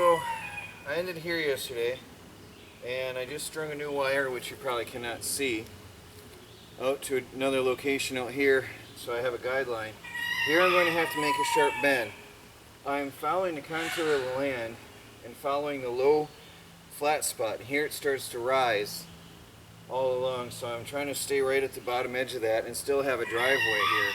So I ended here yesterday, and I just strung a new wire, which you probably cannot see, out to another location out here, so I have a guideline. Here I'm going to have to make a sharp bend. I'm following the contour of the land and following the low flat spot. Here it starts to rise all along, so I'm trying to stay right at the bottom edge of that and still have a driveway here.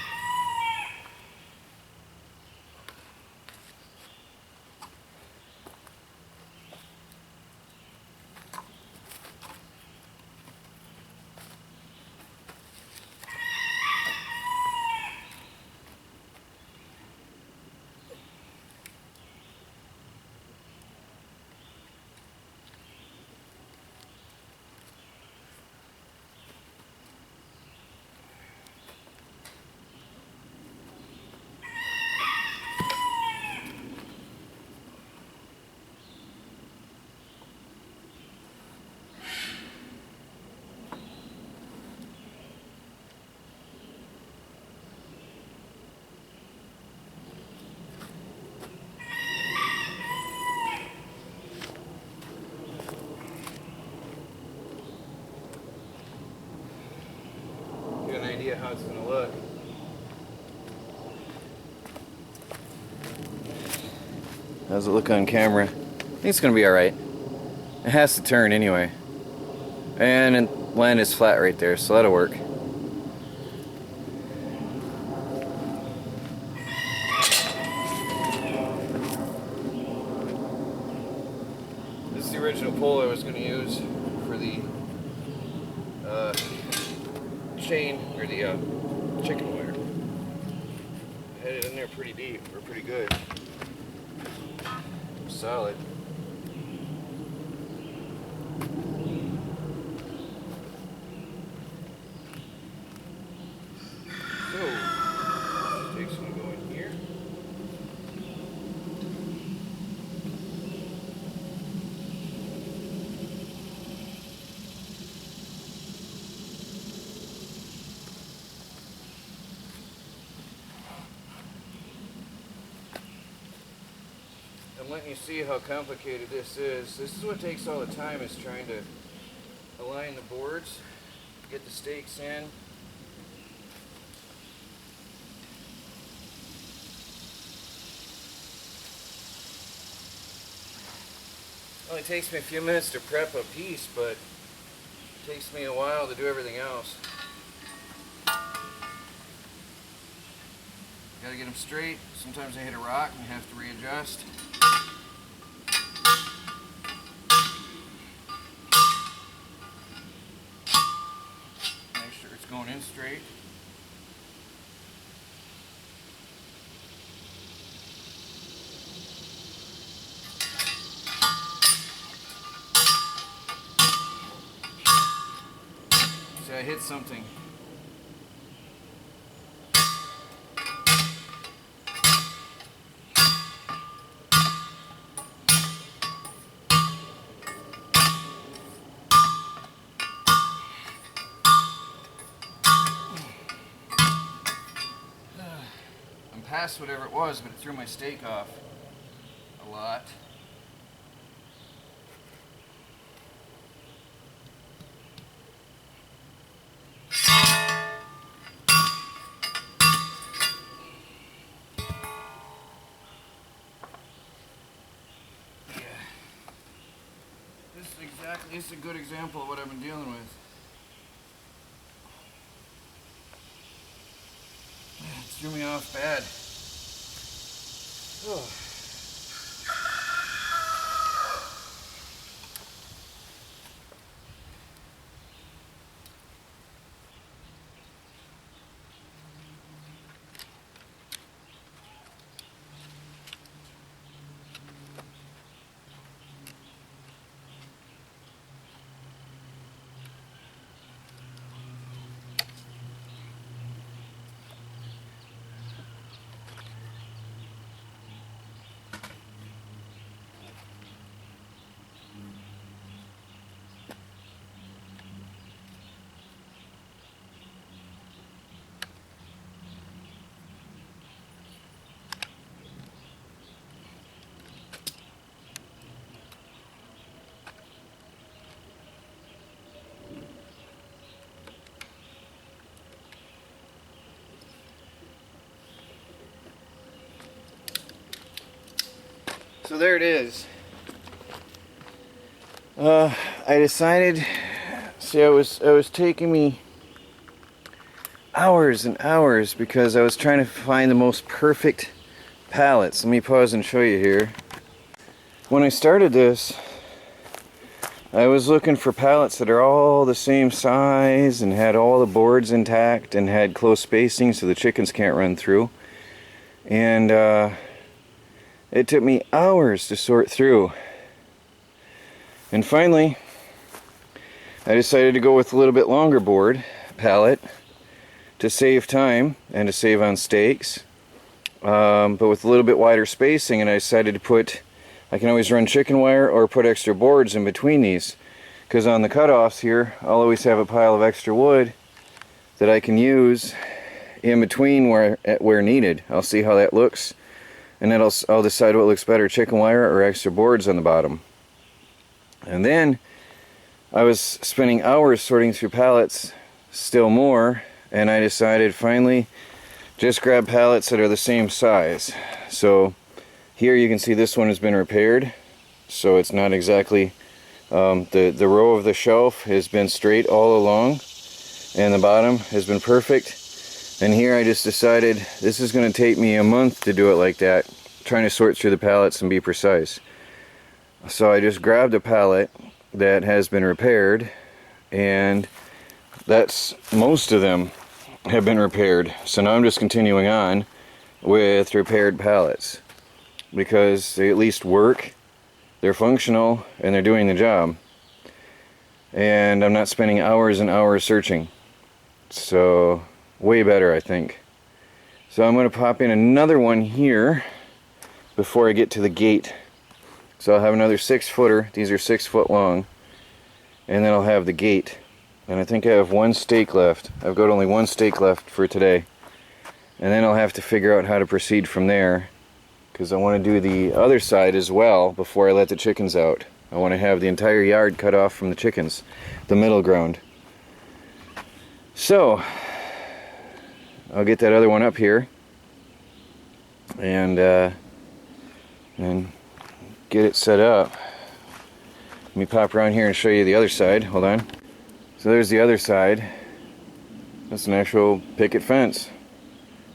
Get an idea how it's going to look. How's it look on camera? I think it's going to be alright. It has to turn anyway. And land is flat right there, so that'll work. This is the original pole I was going to use for the chain, or the chicken wire. I had it in there pretty deep, or pretty good. Solid. So, take some go in here. I'm letting you see how complicated this is. This is what takes all the time, is trying to align the boards, get the stakes in. It only takes me a few minutes to prep a piece, but it takes me a while to do everything else. Gotta get them straight. Sometimes I hit a rock and have to readjust. Make sure it's going in straight. See, I hit something. I'm past whatever it was, but it threw my stake off a lot. This is a good example of what I've been dealing with. It threw me off bad. Oh. So there it is. I decided, see, it was taking me hours and hours because I was trying to find the most perfect pallets. Let me pause and show you here. When I started this, I was looking for pallets that are all the same size and had all the boards intact and had close spacing so the chickens can't run through. And it took me hours to sort through. And finally, I decided to go with a little bit longer board pallet to save time and to save on stakes, but with a little bit wider spacing. And I decided to put, I can always run chicken wire or put extra boards in between these, because on the cutoffs here I'll always have a pile of extra wood that I can use in between where needed. I'll see how that looks, and then I'll decide what looks better, chicken wire or extra boards on the bottom. And then I was spending hours sorting through pallets still more, and I decided finally just grab pallets that are the same size. So here you can see this one has been repaired, so it's not exactly the row of the shelf has been straight all along, and the bottom has been perfect. And here I just decided this is going to take me a month to do it like that, trying to sort through the pallets and be precise. So I just grabbed a pallet that has been repaired, and that's most of them have been repaired. So now I'm just continuing on with repaired pallets because they at least work, they're functional, and they're doing the job. And I'm not spending hours and hours searching. So way better, I think. So I'm going to pop in another one here before I get to the gate. So I'll have another 6-footer. These are 6 foot long. And then I'll have the gate. And I think I have 1 stake left. I've got only 1 stake left for today. And then I'll have to figure out how to proceed from there, because I want to do the other side as well before I let the chickens out. I want to have the entire yard cut off from the chickens, the middle ground. So I'll get that other one up here and get it set up. Let me pop around here and show you the other side. Hold on. So there's the other side. That's an actual picket fence.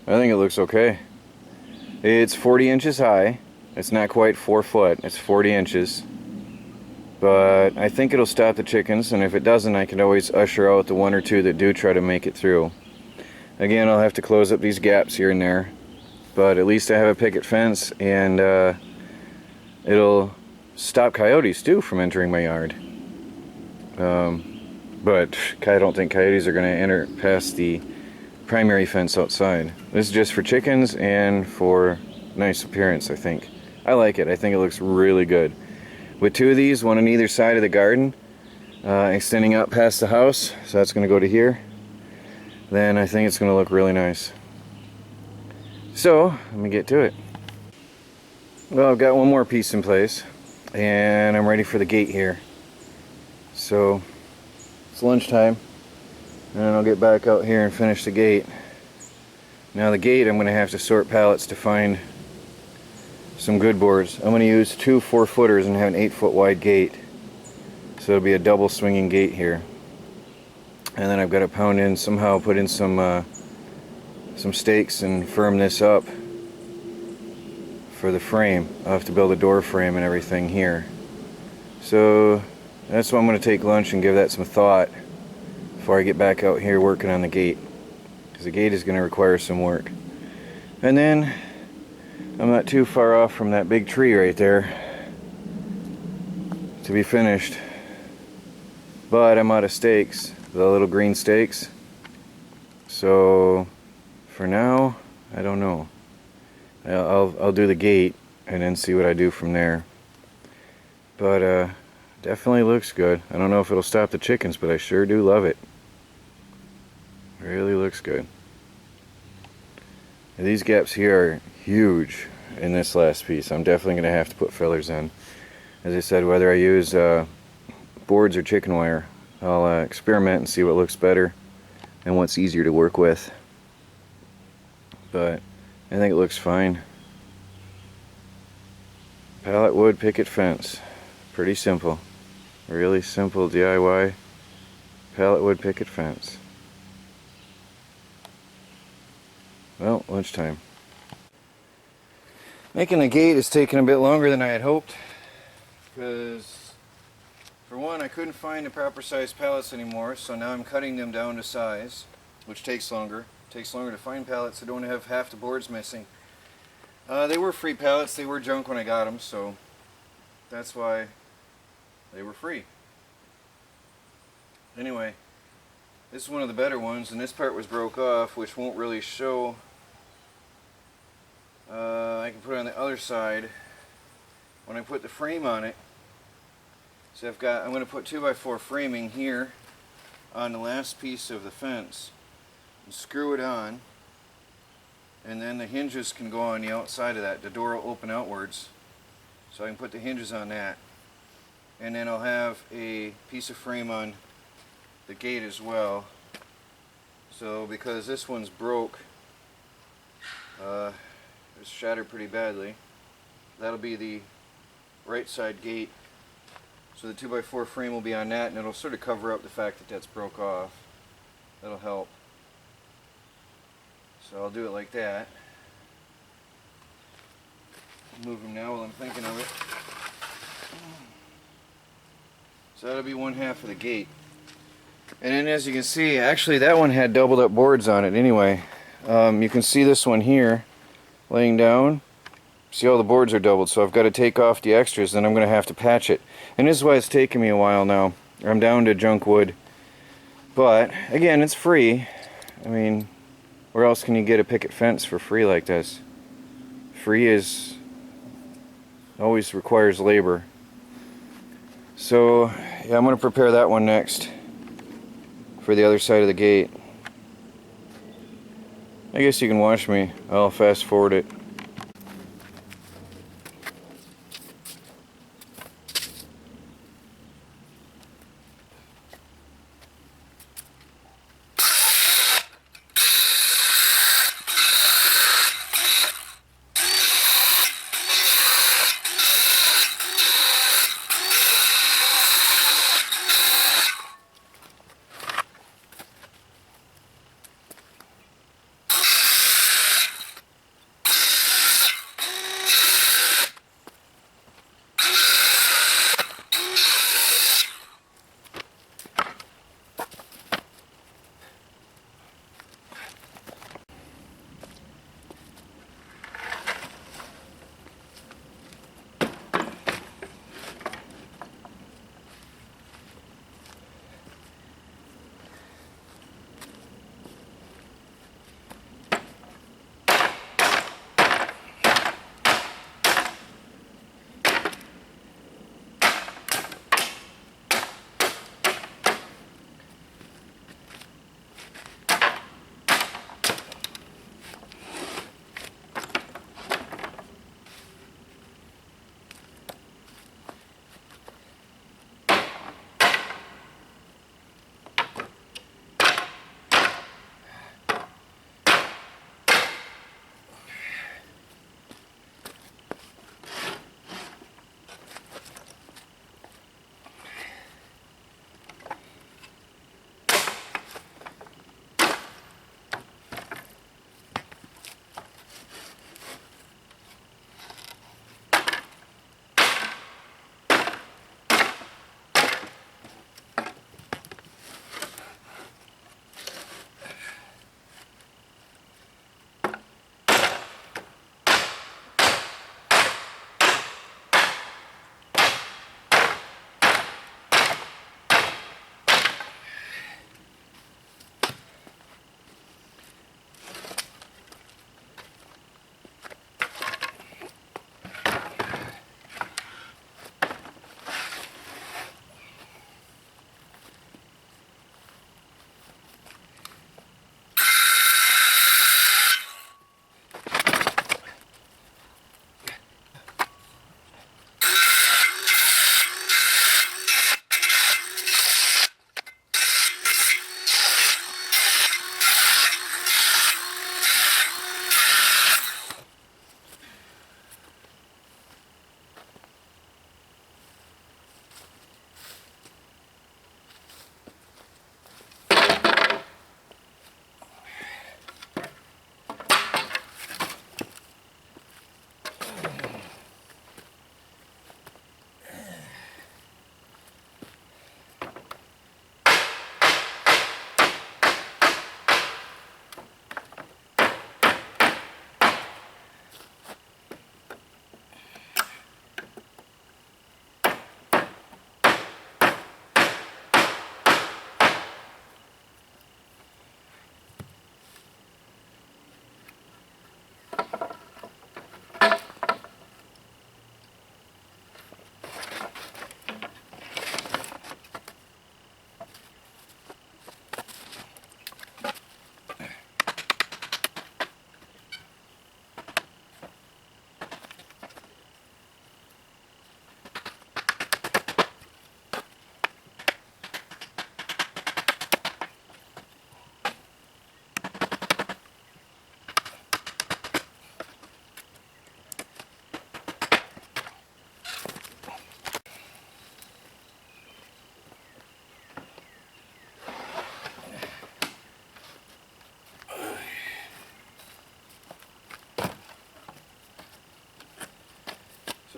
I think it looks okay. It's 40 inches high. It's not quite 4 foot. It's 40 inches. But I think it'll stop the chickens, and if it doesn't, I can always usher out the 1 or 2 that do try to make it through. Again, I'll have to close up these gaps here and there, but at least I have a picket fence, and it'll stop coyotes too from entering my yard. But I don't think coyotes are going to enter past the primary fence outside. This is just for chickens and for nice appearance, I think. I like it. I think it looks really good. With 2 of these, 1 on either side of the garden, extending out past the house, so that's going to go to here, then I think it's going to look really nice. So, let me get to it. Well, I've got 1 more piece in place, and I'm ready for the gate here. So, it's lunchtime, and I'll get back out here and finish the gate. Now the gate, I'm going to have to sort pallets to find some good boards. I'm going to use 2 4-footers and have an 8-foot wide gate. So it'll be a double swinging gate here. And then I've got to pound in, somehow put in some stakes and firm this up for the frame. I'll have to build a door frame and everything here. So that's why I'm going to take lunch and give that some thought before I get back out here working on the gate. Because the gate is going to require some work. And then I'm not too far off from that big tree right there to be finished. But I'm out of stakes, the little green stakes. So for now, I don't know. I'll do the gate and then see what I do from there. But definitely looks good. I don't know if it'll stop the chickens, but I sure do love it. Really looks good. And these gaps here are huge in this last piece. I'm definitely going to have to put fillers in. As I said, whether I use boards or chicken wire, I'll experiment and see what looks better and what's easier to work with. But I think it looks fine. Pallet wood picket fence. Pretty simple. Really simple DIY pallet wood picket fence. Well, lunchtime. Making the gate is taking a bit longer than I had hoped, because for one, I couldn't find the proper size pallets anymore, so now I'm cutting them down to size, which takes longer. It takes longer to find pallets. I don't have half the boards missing. They were free pallets. They were junk when I got them, so that's why they were free. Anyway, this is one of the better ones, and this part was broke off, which won't really show. I can put it on the other side when I put the frame on it. So I'm going to put 2x4 framing here on the last piece of the fence and screw it on, and then the hinges can go on the outside of that. The door will open outwards, so I can put the hinges on that, and then I'll have a piece of frame on the gate as well. So because this one's broke, it's shattered pretty badly, that'll be the right side gate. So the 2x4 frame will be on that, and it'll sort of cover up the fact that that's broke off. That'll help. So I'll do it like that. Move them now while I'm thinking of it. So that'll be one half of the gate. And then as you can see, actually that one had doubled up boards on it anyway. You can see this one here laying down. See, all the boards are doubled, so I've got to take off the extras, then I'm going to have to patch it. And this is why it's taking me a while now. I'm down to junk wood. But again, it's free. I mean, where else can you get a picket fence for free like this? Free is always requires labor. So yeah, I'm going to prepare that one next for the other side of the gate. I guess you can watch me. I'll fast forward it.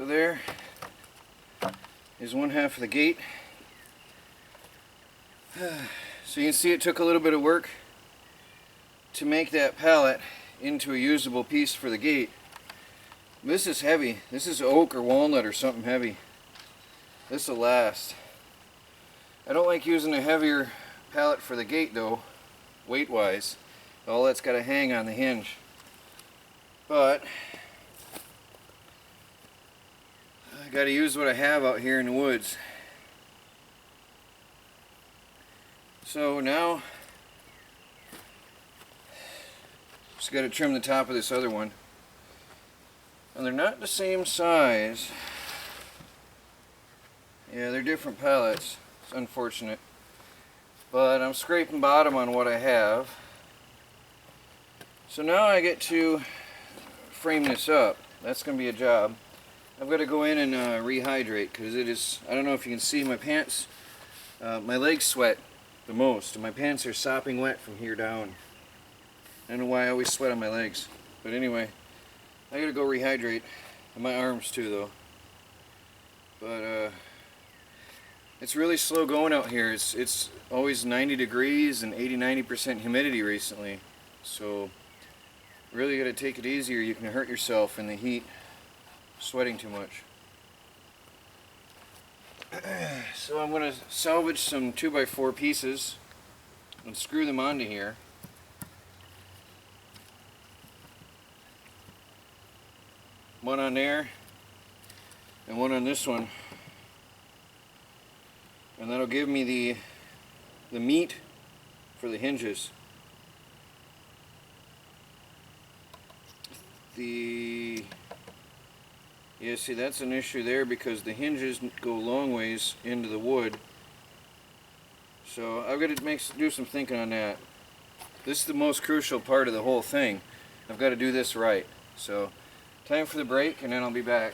So there is one half of the gate. So you can see it took a little bit of work to make that pallet into a usable piece for the gate. This is heavy. This is oak or walnut or something heavy. This will last. I don't like using a heavier pallet for the gate though, weight wise. All that's got to hang on the hinge. But I got to use what I have out here in the woods. So now just got to trim the top of this other one. And they're not the same size. Yeah, they're different pallets. It's unfortunate. But I'm scraping bottom on what I have. So now I get to frame this up. That's going to be a job. I've got to go in and rehydrate because it is, I don't know if you can see my pants, my legs sweat the most. And my pants are sopping wet from here down. I don't know why I always sweat on my legs. But anyway, I got to go rehydrate. And my arms too though. But it's really slow going out here. It's always 90 degrees and 80-90% humidity recently. So really got to take it easy or you can hurt yourself in the heat sweating too much. So I'm going to salvage some 2x4 pieces and screw them onto here. One on there and one on this one. And that'll give me the meat for the hinges. Yeah, see, that's an issue there because the hinges go a long ways into the wood. So I've got to do some thinking on that. This is the most crucial part of the whole thing. I've got to do this right. So time for the break and then I'll be back.